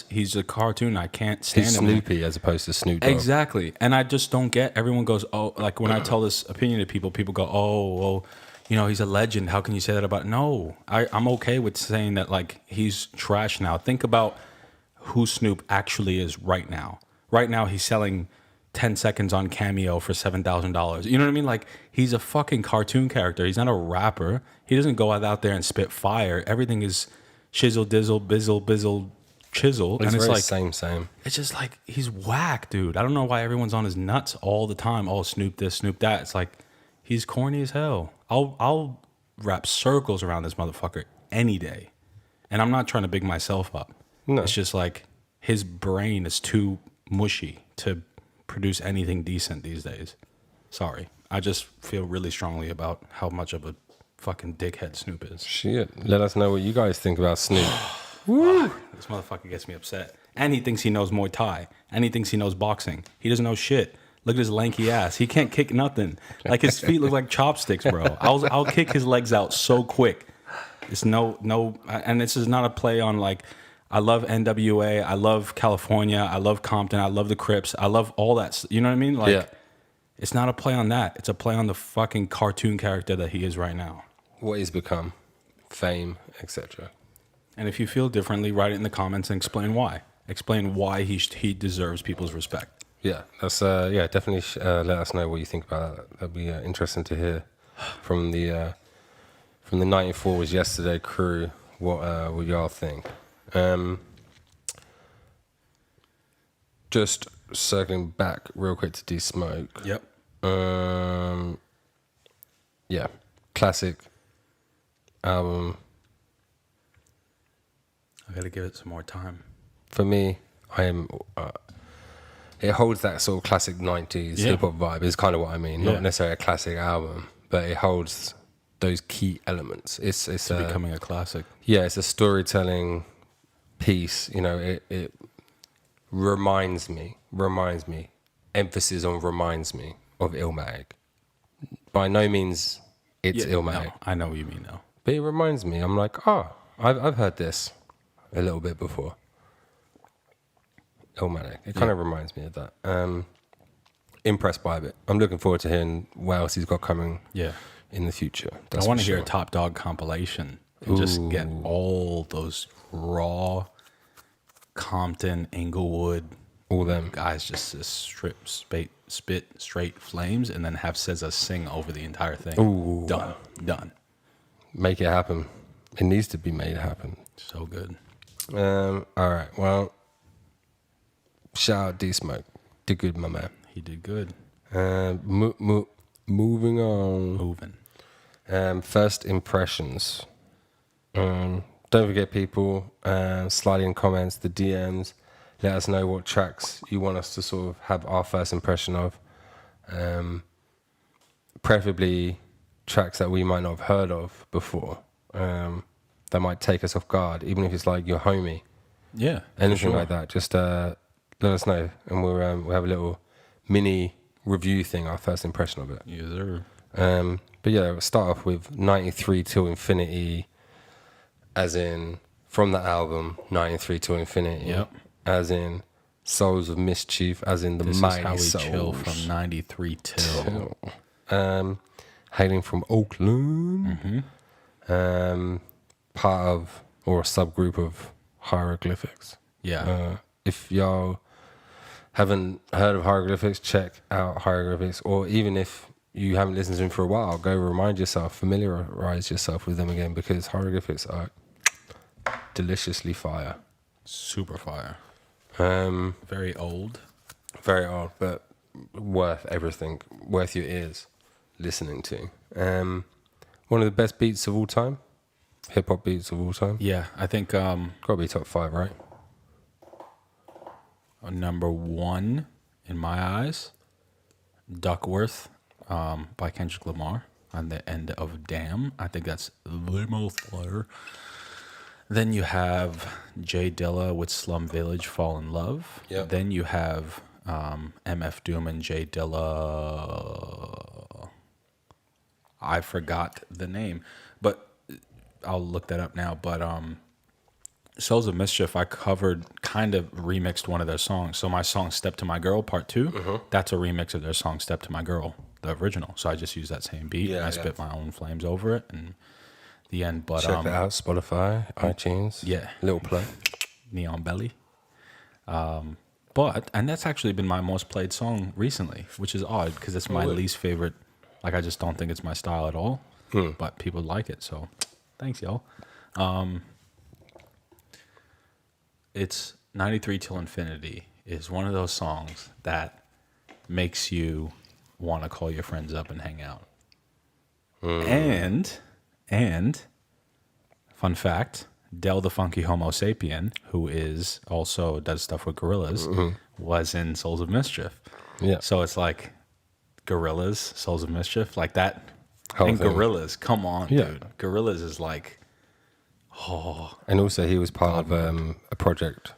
He's a cartoon. I can't stand him. He's Snoopy as opposed to Snoop Dogg. Exactly. And I just don't get, everyone goes, oh, when I tell this opinion to people go, oh, well, he's a legend. How can you say that about, no, I'm okay with saying that he's trash now. Think about who Snoop actually is right now. Right now, he's selling 10 seconds on Cameo for $7,000. You know what I mean? He's a fucking cartoon character. He's not a rapper. He doesn't go out there and spit fire. Everything is shizzle, dizzle, bizzle, bizzle, chisel. It's very same. It's just he's whack, dude. I don't know why everyone's on his nuts all the time. Oh, Snoop this, Snoop that. It's he's corny as hell. I'll wrap circles around this motherfucker any day. And I'm not trying to big myself up. No. It's just his brain is too mushy to produce anything decent these days. Sorry. I just feel really strongly about how much of a fucking dickhead Snoop is. Shit. Let us know what you guys think about Snoop. Woo! This motherfucker gets me upset. And he thinks he knows Muay Thai. And he thinks he knows boxing. He doesn't know shit. Look at his lanky ass. He can't kick nothing. Like his feet look like chopsticks, bro. I'll kick his legs out so quick. It's no, and this is not a play on like, I love NWA, I love California, I love Compton, I love the Crips, I love all that. You know what I mean? Like, It's not a play on that. It's a play on the fucking cartoon character that he is right now. What he's become, fame, etc. And if you feel differently, write it in the comments and explain why. Explain why he deserves people's respect. Yeah, that's definitely let us know what you think about that. That'd be interesting to hear from the 94 was yesterday crew. What y'all think? Just circling back real quick to D-SMOLE. Yep. Yeah, classic album. I gotta give it some more time. For me, I am. It holds that sort of classic 90s hip hop vibe. Is kind of what I mean. Not necessarily a classic album, but it holds those key elements. It's becoming a classic. Yeah, it's a storytelling piece. You know, it reminds me. Emphasis on reminds me of Illmatic. By no means it's Illmatic. No, I know what you mean though. But it reminds me. I'm like, I've heard this a little bit before. Illmatic. It kind of reminds me of that. Impressed by it. I'm looking forward to hearing what else he's got coming in the future. I want to hear a Top Dog compilation and just get all those raw Compton, Inglewood, all them guys just spit straight flames and then have SZA sing over the entire thing. Ooh. Done. Make it happen. It needs to be made happen. So good. All right. Well, shout out D-SMOLE. Did good, my man. He did good. Moving on. First impressions. Don't forget, people, slide in comments, the DMs. Let us know what tracks you want us to sort of have our first impression of. Preferably tracks that we might not have heard of before. That might take us off guard, even if it's like your homie. Yeah. Anything like that. Just let us know, and we'll have a little mini review thing, our first impression of it. Yes, sir. But yeah, we'll start off with 93 Till Infinity, as in from the album 93 Till Infinity. Yep. As in Souls of Mischief, as in the this Mighty is how we Souls. chill from 93 till. Hailing from Oakland. Part of, or a subgroup of hieroglyphics. Yeah. If y'all haven't heard of hieroglyphics, check out hieroglyphics. Or even if you haven't listened to them for a while, go remind yourself, familiarize yourself with them again, because hieroglyphics are deliciously fire. Super fire. Very old, but worth everything, worth your ears listening to. One of the best beats of all time, hip hop beats of all time. Yeah, I think Gotta be top 5, right? Number 1 in my eyes, Duckworth by Kendrick Lamar on the end of Damn. I think that's the most fire. Then you have Jay Dilla with Slum Village, Fall in Love. Yep. Then you have MF Doom and Jay Dilla. I forgot the name, but I'll look that up now. But Souls of Mischief, I covered, kind of remixed one of their songs. So my song Step to My Girl Part 2, that's a remix of their song Step to My Girl, the original. So I just used that same beat and I spit my own flames over it and the end. But check that out, Spotify, iTunes. Yeah. Little play. Neon Belly. And that's actually been my most played song recently, which is odd because it's my least favorite. Like, I just don't think it's my style at all, but people like it. So thanks, y'all. It's 93 Till Infinity is one of those songs that makes you want to call your friends up and hang out. And fun fact, Del the Funky Homo Sapien, who is also does stuff with Gorillaz, was in Souls of Mischief. Yeah. So it's like Gorillaz, Souls of Mischief, like that. Whole and thing. Gorillaz, come on, dude. Gorillaz is like Oh, And also, he was part of a project,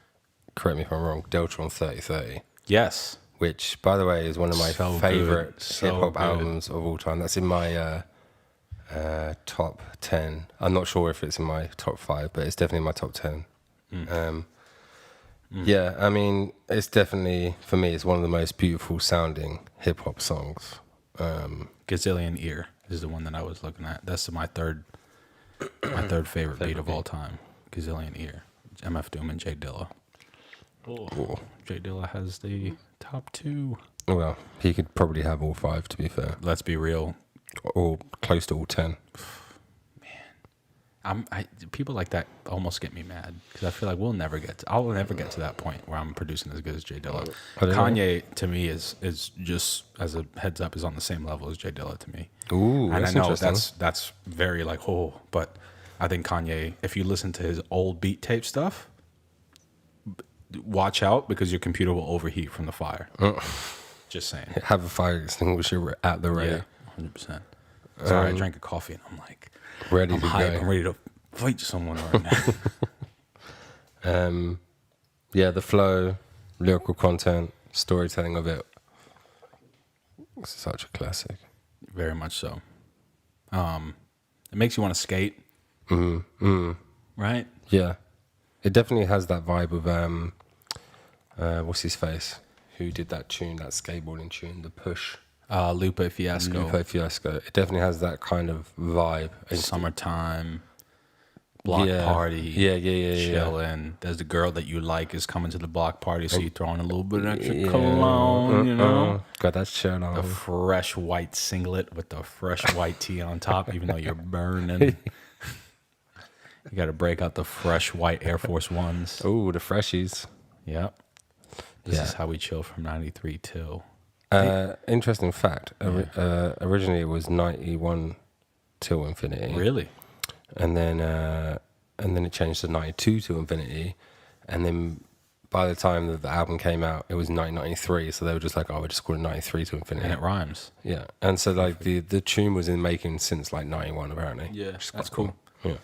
correct me if I'm wrong, Deltron 3030, yes. which, by the way, is one of my So favorite good. So hip-hop good. albums of all time. That's in my top 10. I'm not sure if it's in my top 5, but it's definitely in my top 10. Yeah, I mean, it's definitely, for me, it's one of the most beautiful sounding hip-hop songs. Gazillion Ear is the one that I was looking at. That's my third favorite beat of all time. Gazillion Ear. MF Doom and Jay Dilla. Cool. Jay Dilla has the top 2. Well, he could probably have all 5, to be fair. Let's be real. Or close to all 10. People like that almost get me mad because I feel like I'll never get to that point where I'm producing as good as Jay Dilla. Kanye to me is just, as a heads up, is on the same level as Jay Dilla to me. Ooh, and that's I know interesting. that's very like, but I think Kanye, if you listen to his old beat tape stuff, watch out because your computer will overheat from the fire. Just saying. Have a fire extinguisher at the ready. Yeah, 100%. Sorry, I drank a coffee and I'm like, Ready I'm to hype. go. I'm ready to fight someone right now. Yeah, the flow, lyrical content, storytelling of it. It's such a classic. Very much so. It makes you want to skate. Right? Yeah. It definitely has that vibe of, what's his face? Who did that tune, that skateboarding tune, The Push? Lupe Fiasco. Lupe Fiasco. It definitely has that kind of vibe. Summertime. Block Yeah. party. Yeah. Chilling. There's the girl that you like is coming to the block party, so you throw in a little bit of extra cologne, you know? Got that shirt The on. fresh white singlet with the fresh white tee on top, even though you're burning. You got to break out the fresh white Air Force Ones. Ooh, the freshies. Yep. This Yeah. is how we chill from 93 till. Interesting fact. Originally, it was 91 till infinity. Really? And then it changed to 92 till infinity. And then by the time that the album came out, it was 1993. So they were just like, oh, we're just calling it 93 till infinity. And it rhymes. Yeah. And so like the tune was in making since like 91 apparently. Yeah, Which is that's quite cool. Yeah.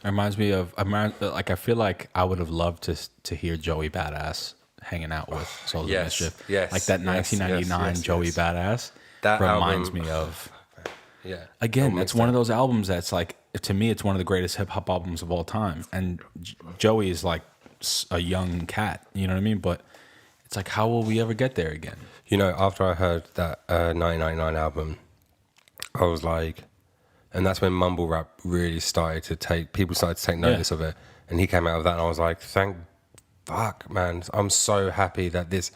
It reminds me of, like, I feel like I would have loved to hear Joey Badass hanging out with Souls of Yes, Mischief. yes, Like that yes, 1999 yes, Joey yes. Badass That reminds album- me of. Yeah. Again, Don't it's mix one of that. those albums that's like, to me, it's one of the greatest hip hop albums of all time. And Joey is like a young cat, you know what I mean? But it's like, how will we ever get there again? You know, after I heard that 1999 album, I was like, and that's when mumble rap really started to take notice of it. And he came out of that, and I was like, thank fuck, man. I'm so happy that this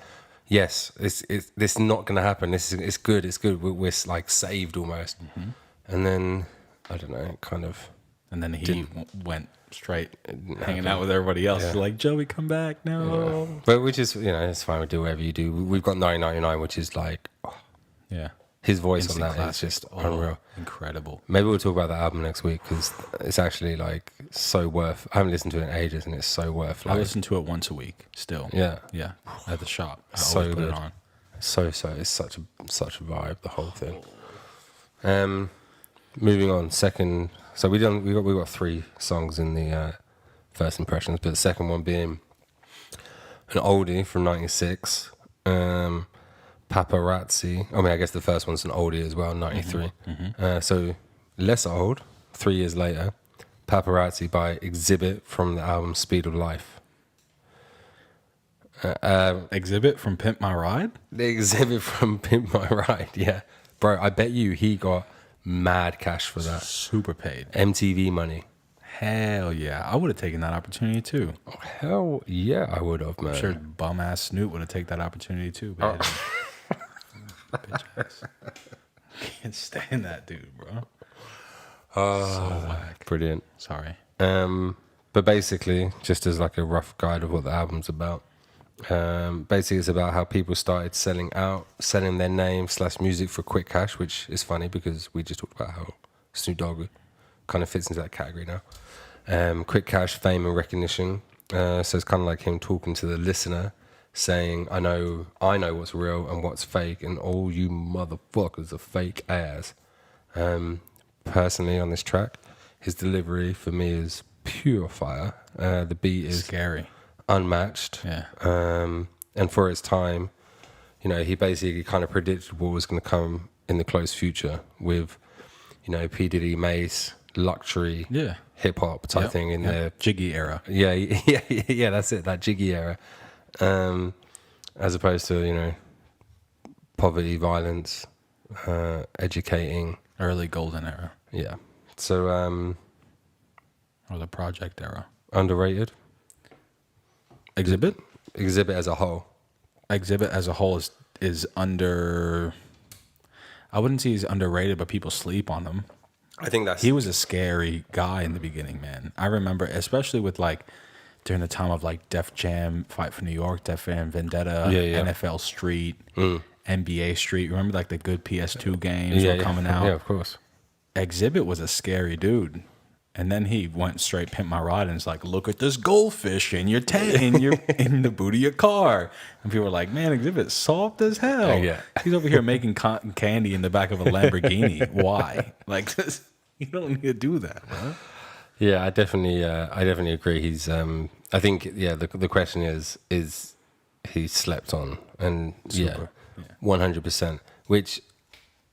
is not going to happen. It's good. We're like saved almost. Mm-hmm. And then, I don't know, kind of. And then he went straight hanging out with everybody else. Yeah. Like, Joey, come back. No. But which is, it's fine. We do whatever you do. We've got 1999, which is like, Yeah. his voice Instant on that classic. is just unreal. Incredible. Maybe we'll talk about that album next week because it's actually like so worth. I haven't listened to it in ages, and it's so worth. I Like, listen to it once a week still. yeah, Yeah. At the shop. I So always put good. it on. so it's such a vibe, the whole thing. Moving on, second. So we got 3 songs in the first impressions, but the second one being an oldie from '96. Paparazzi. I mean, I guess the first one's an oldie as well, 93. So less old, 3 years later. Paparazzi by Exhibit from the album Speed of Life. Exhibit from Pimp My Ride? The Exhibit from Pimp My Ride, yeah. Bro, I bet you he got mad cash for that. Super paid. MTV money. Hell yeah. I would have taken that opportunity too. Oh, hell yeah, I would have, man. I'm sure bum ass Snoop would have taken that opportunity too. But bitch ass. Can't stand that dude, bro. So whack. Brilliant. Sorry. But basically, just as like a rough guide of what the album's about, basically it's about how people started selling their name / music for quick cash, which is funny because we just talked about how Snoop Dogg kind of fits into that category now. Quick cash, fame and recognition. So it's kind of like him talking to the listener, saying, I know what's real and what's fake, and all you motherfuckers are fake ass. Personally, on this track, his delivery for me is pure fire. The beat is scary, unmatched. Yeah. And for its time, you know, he basically kind of predicted what was going to come in the close future with, you know, P. Diddy, Mace, luxury, Yeah. hip hop type thing in the Jiggy era. Yeah, that's it, that Jiggy era. As opposed to, you know, poverty, violence, educating. Early golden era. Yeah. So, Or the project era. underrated. Exhibit As a whole. Exhibit as a whole is under. I wouldn't say he's underrated, but people sleep on him. I think He was a scary guy in the beginning, man. I remember, especially with like during the time of like Def Jam, Fight for New York, Def Jam Vendetta, NFL Street, NBA Street. Remember like the good PS2 games were coming out? Yeah, of course. Exhibit was a scary dude. And then he went straight pimp my ride and it's like, look at this goldfish in your in the boot of your car. And people were like, man, Exhibit's soft as hell. Yeah. He's over here making cotton candy in the back of a Lamborghini. Why? Like, you don't need to do that, bro. Yeah, I definitely agree. He's, I think, the question is he slept on, and Super. 100%. Which,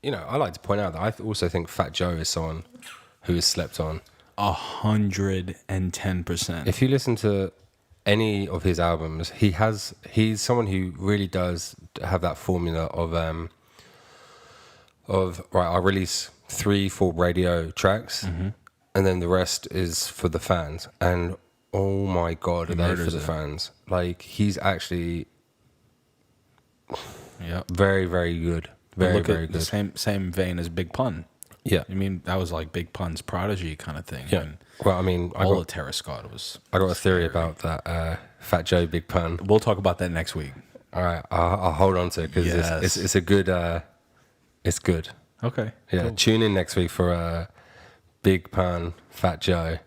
you know, I like to point out that I also think Fat Joe is someone who is slept on. 110%. If you listen to any of his albums, he's someone who really does have that formula of right, I'll release 3-4 radio tracks, and then the rest is for the fans. And oh my god, are they for the fans? Like, he's actually very, very good. Very, very good. The same vein as Big Pun. Yeah. I mean, that was like Big Pun's prodigy kind of thing. Yeah. And Well, I mean, all of Terror Squad was. I got a theory about that Fat Joe Big Pun. We'll talk about that next week. All right, I'll hold on to it because it's a good. It's good. Okay. Yeah, cool. Tune in next week for Big Pun, Fat Joe.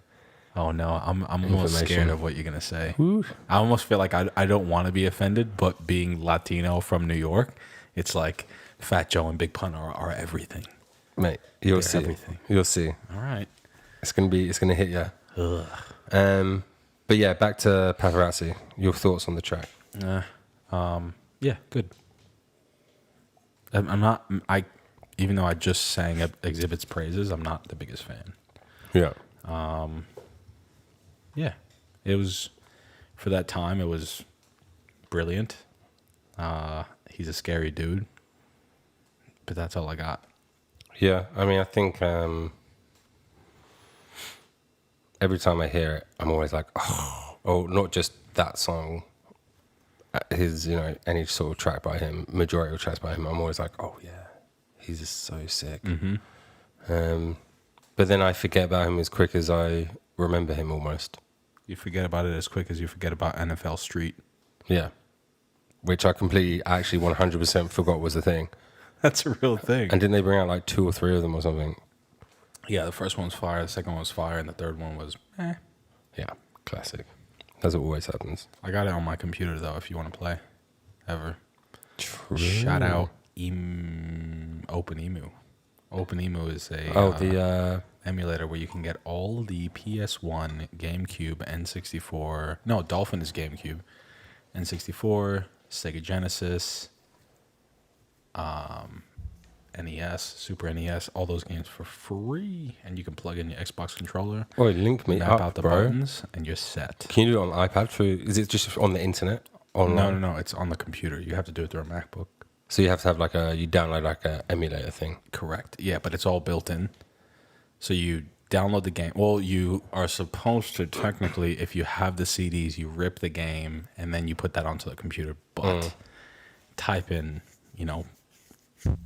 Oh no, I'm almost scared of what you're gonna say. Woo. I almost feel like I don't want to be offended, but being Latino from New York, it's like Fat Joe and Big Pun are everything. Mate, you'll They're see. everything. You'll see. All right. It's gonna hit you. But yeah, back to Paparazzi. Your thoughts on the track? Yeah, good. I'm not. Even though I just sang Exhibit's praises, I'm not the biggest fan. Yeah. Yeah, it was for that time. It was brilliant. He's a scary dude, but that's all I got. Yeah, I mean, I think every time I hear it, I'm always like, oh, not just that song. His, you know, any sort of track by him, majority of tracks by him, I'm always like, oh yeah, he's just so sick. But then I forget about him as quick as I remember him almost. You forget about it as quick as you forget about NFL Street. Yeah. Which I completely, actually 100% forgot was a thing. That's a real thing. And didn't they bring out like 2 or 3 of them or something? Yeah, the first one was fire, the second one was fire, and the third one was Yeah, classic. That's what always happens. I got it on my computer, though, if you want to play. Ever. True. Shout out OpenEmu. OpenEmu is a the emulator where you can get all the PS1, GameCube, N64. No, Dolphin is GameCube. N64, Sega Genesis, NES, Super NES, all those games for free. And you can plug in your Xbox controller. Oh, link me map up, out the bro. buttons, and you're set. Can you do it on iPad? Is it just on the internet? Online? No, it's on the computer. You have to do it through a MacBook. So you have to have you download like a emulator thing. Correct. Yeah, but it's all built in. So you download the game. Well, you are supposed to technically, if you have the CDs, you rip the game and then you put that onto the computer. But type in,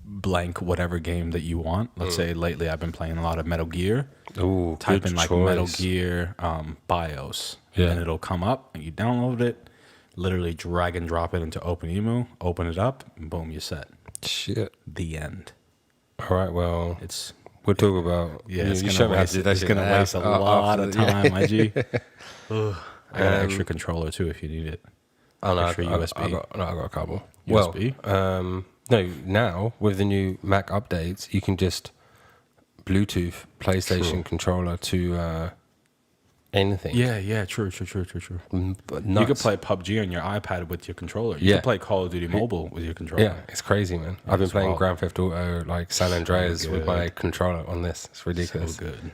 blank whatever game that you want. Let's say lately I've been playing a lot of Metal Gear. Ooh, Type good in like choice. Metal Gear BIOS. Yeah. And then it'll come up and you download it. Literally drag and drop it into OpenEmu, open it up, and boom, you're set. Shit. The end. All right, well, It's we'll talk about. it's you show gonna me how waste, to do that it's shit gonna waste a lot of time, my G. Ugh. I got an extra controller too if you need it. Oh no, Extra USB. I got a couple. USB? Well, no. Now with the new Mac updates, you can just Bluetooth PlayStation controller to anything. Yeah, true. But You could play PUBG on your iPad with your controller. You could play Call of Duty Mobile with your controller. Yeah, it's crazy, man. I've been playing Grand Theft Auto, like San Andreas, with my controller on this. It's ridiculous. So good.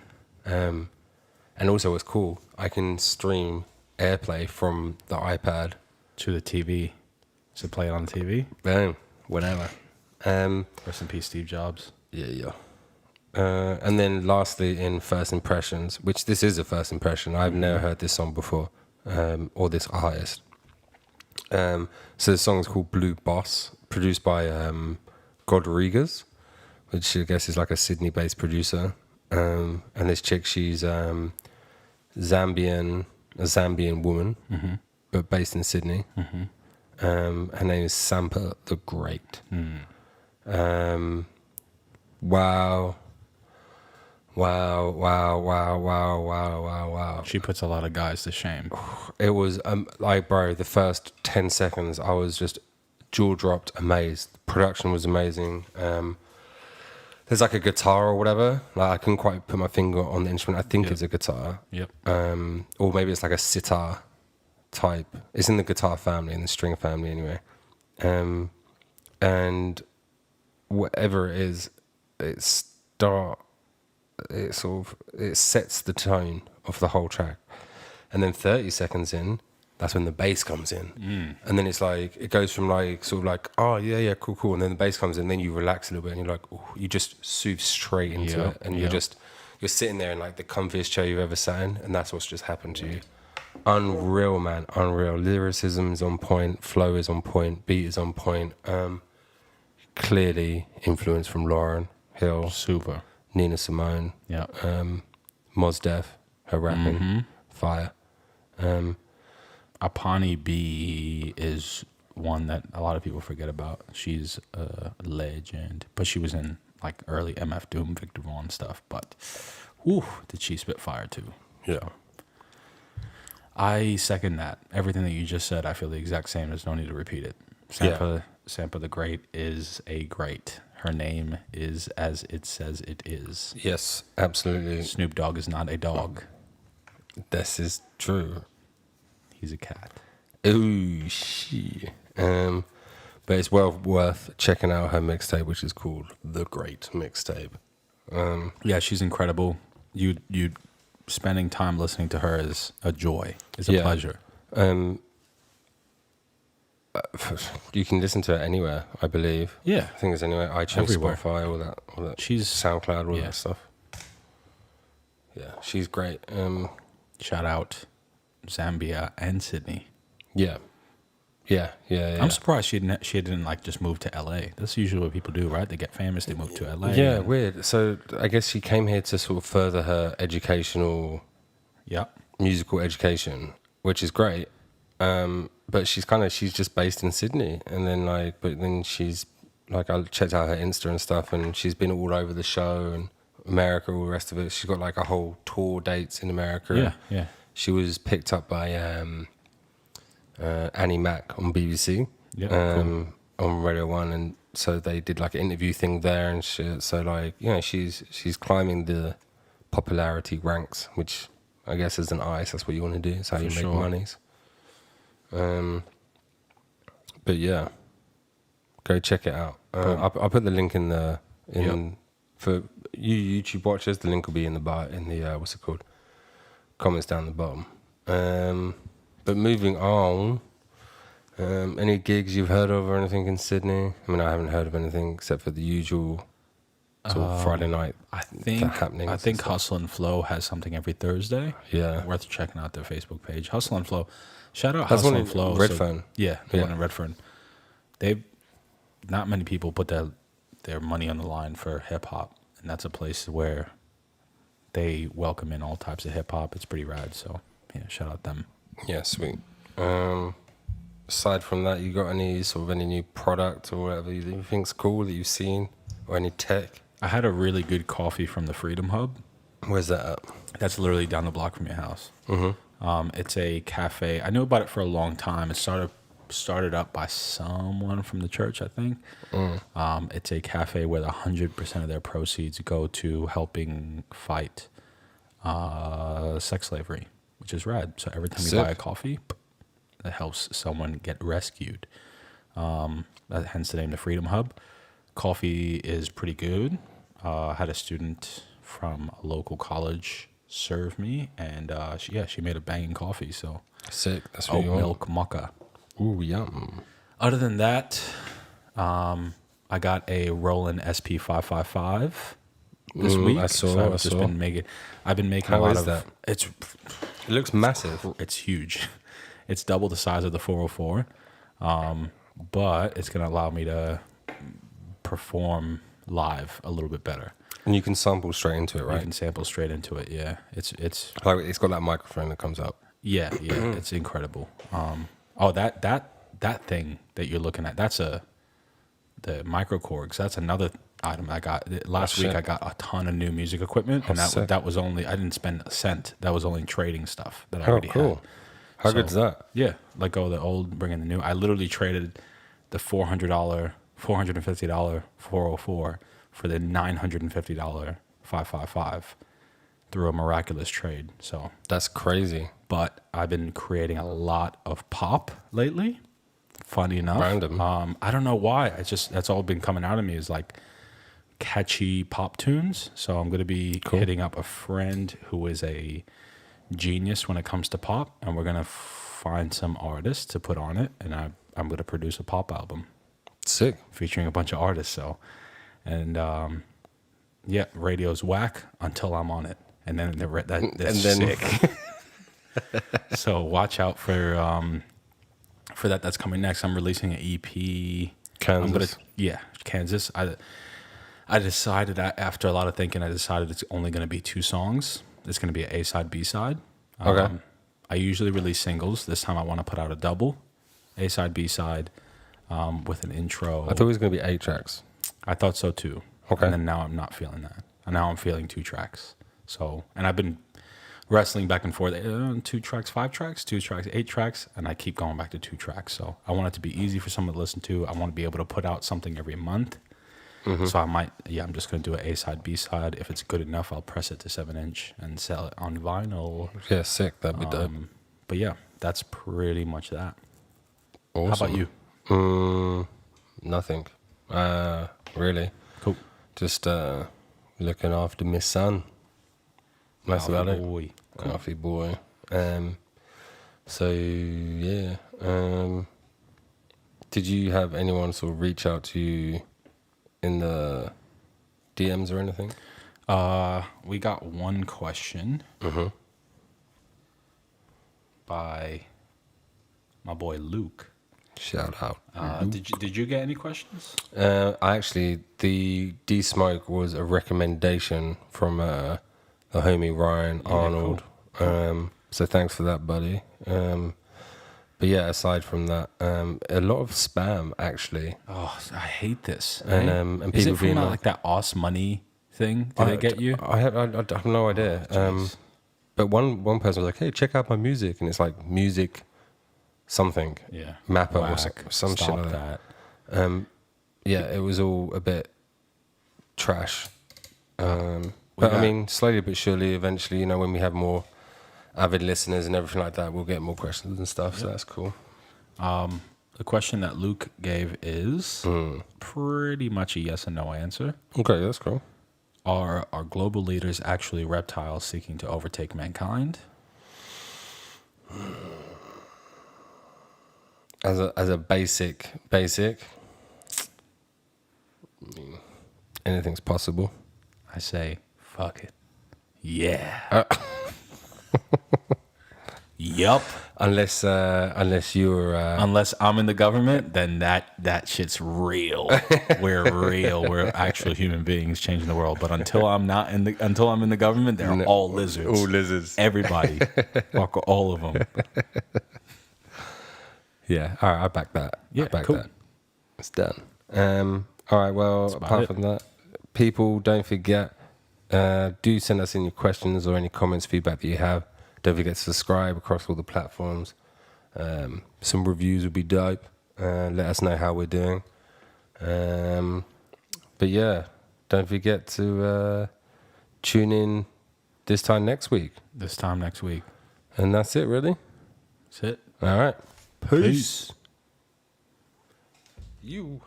And also, what's cool, I can stream AirPlay from the iPad to the TV. So play it on the TV. Boom, whatever. Rest in peace, Steve Jobs. Yeah. And then lastly, in first impressions, which this is a first impression, I've never heard this song before, or this artist. So the song is called Blue Boss, produced by Godriguez, which I guess is like a Sydney-based producer. And this chick, she's a Zambian woman, but based in Sydney. Her name is Sampa the Great. Wow. She puts a lot of guys to shame. It was like, bro, the first 10 seconds, I was just jaw dropped, amazed. The production was amazing. There's like a guitar or whatever. Like, I couldn't quite put my finger on the instrument. I think it's a guitar. Yep. Or maybe it's like a sitar type. It's in the guitar family, in the string family anyway. And whatever it is, it sets the tone of the whole track. And then 30 seconds in, that's when the bass comes in. And then it's like, it goes from like, sort of like, oh yeah, cool. And then the bass comes in, and then you relax a little bit and you're like, oh, you just soothe straight into it. And you're sitting there in like the comfiest chair you've ever sat in. And that's what's just happened to you. Unreal, man, unreal. Lyricism is on point, flow is on point, beat is on point. Clearly influeence from Lauryn Hill. Super. Nina Simone. Yeah. Mos Def, her rapping, fire. Apani B is one that a lot of people forget about. She's a legend, but she was in like early MF Doom, Victor Vaughn stuff. But, did she spit fire too? Yeah. I second that. Everything that you just said, I feel the exact same. There's no need to repeat it. Sampa the Great is a great. Her name is as it says it is. Yes, absolutely. Snoop Dogg is not a dog. This is true. He's a cat. Ooh, she. But it's well worth checking out her mixtape, which is called The Great Mixtape. Yeah, she's incredible. You spending time listening to her is a joy. It's a pleasure. You can listen to it anywhere, I believe. Yeah. I think it's anywhere. iTunes, everywhere. Spotify, all that. She's SoundCloud, all that stuff. Yeah, she's great. Shout out Zambia and Sydney. Yeah. I'm surprised she didn't like just move to LA. That's usually what people do, right? They get famous, they move to LA. Yeah, weird. So I guess she came here to sort of further her musical education, which is great. But she's just based in Sydney, and then I checked out her Insta and stuff, and she's been all over the show and America, all the rest of it. She's got like a whole tour dates in America. Yeah. She was picked up by Annie Mac on BBC, cool. On Radio 1, and so they did like an interview thing there and shit. So like, she's climbing the popularity ranks, which I guess is an artist, that's what you want to do. It's how you make monies. But yeah, go check it out. I'll put the link for you YouTube watchers. The link will be in the what's it called? Comments down the bottom. But moving on, any gigs you've heard of or anything in Sydney? I mean, I haven't heard of anything except for the usual sort of Friday night happenings. I think Hustle and Flow has something every Thursday. Yeah, worth checking out their Facebook page. Hustle and Flow. Shout out Hustle and Flow. Redfern. The one in Redfern. Not many people put their money on the line for hip hop, and that's a place where they welcome in all types of hip hop. It's pretty rad. So yeah, shout out them. Yeah, sweet. Aside from that, you got any new product or whatever you think's cool that you've seen, or any tech? I had a really good coffee from the Freedom Hub. Where's that at? That's literally down the block from your house. It's a cafe. I knew about it for a long time. It started up by someone from the church, I think. It's a cafe where 100% of their proceeds go to helping fight sex slavery which is rad. So every time you Sick. buy a coffee, that helps someone get rescued. Hence the name, the Freedom Hub. Coffee is pretty good. I had a student from a local college serve me, and she made a banging coffee. So Sick. That's what oat you want. milk mocha. Ooh, yum. Other than that, I got a Roland SP555 this week. I saw. I've been making How a lot is of that? It's It looks massive. It's huge. It's double the size of the 404, but it's going to allow me to perform live a little bit better. And you can sample straight into it, You right? can sample straight into it. Yeah, it's Like it's got that microphone that comes up. yeah, it's incredible. That thing that you're looking at, that's the microcorgs. That's another item I got last week. shit. I got a ton of new music equipment, and sick. that was only, I didn't spend a cent. That was only trading stuff that I Oh, already cool. had. How So, good's that? Yeah, let go of the old, bring in the new. I literally traded the $450 404 for the $950 555 through a miraculous trade. So, That's crazy. but I've been creating a lot of pop lately. Funny enough, Random. I don't know why. That's all been coming out of me is like catchy pop tunes. So I'm going to be hitting up a friend who is a genius when it comes to pop, and we're going to find some artists to put on it, and I'm going to produce a pop album Sick. featuring a bunch of artists. So, and yeah, radio's whack until I'm on it, and then that's sick. So watch out for that. That's coming next. I'm releasing an EP. Kansas. Kansas. I decided that after a lot of thinking, I decided it's only going to be 2 songs. It's going to be an A-side, B-side. Okay. I usually release singles. This time I want to put out a double, A-side, B-side, with an intro. I thought it was going to be 8 tracks. I thought so too. Okay. And then now I'm not feeling that. And now I'm feeling 2 tracks. So, and I've been wrestling back and forth. 2 tracks, 5 tracks, 2 tracks, 8 tracks, and I keep going back to 2 tracks. So I want it to be easy for someone to listen to. I want to be able to put out something every month. Mm-hmm. So I'm just going to do an A-side, B-side. If it's good enough, I'll press it to 7-inch and sell it on vinyl. Yeah, sick. That'd be dope. But yeah, that's pretty much that. Awesome. How about you? Nothing. Really. Cool. Just looking after my son. That's about it. Boy. Cool. Alfie boy. So yeah. Did you have anyone sort of reach out to you in the DMs or anything? We got one question by my boy Luke. Shout out. Did you get any questions? The D-SMOLE was a recommendation from the homie Ryan Arnold. Cool. So thanks for that, buddy. But yeah, aside from that, a lot of spam actually. Oh, I hate this. And right? and Is people it from being like that Os Money thing? Did they get you? I have no idea. jeez. But one person was like, "Hey, check out my music," and it's like music something. Yeah. Mapper or Whack. some shit Stop like that. Yeah, it was all a bit trash. But I mean, slowly but surely, eventually, you know, when we have more avid listeners and everything like that, we'll get more questions and stuff. So that's cool. The question that Luke gave is pretty much a yes and no answer. Okay, that's cool. Are global leaders actually reptiles seeking to overtake mankind? As a basic, I mean, anything's possible. I say, fuck it. Yeah. Yup. Unless you're Unless I'm in the government, then that shit's real. We're real. We're actual human beings changing the world. But until I'm in the government, they're all lizards. all lizards. Everybody. Fuck all of them. Yeah, all right, I back that. Yeah, I back cool. that. It's done. All right, well, about apart it. from that, people, don't forget, do send us in your questions or any comments, feedback that you have. Don't forget to subscribe across all the platforms. Some reviews would be dope. Let us know how we're doing. But yeah, don't forget to tune in this time next week. And that's it, really. That's it. All right. Peace. You.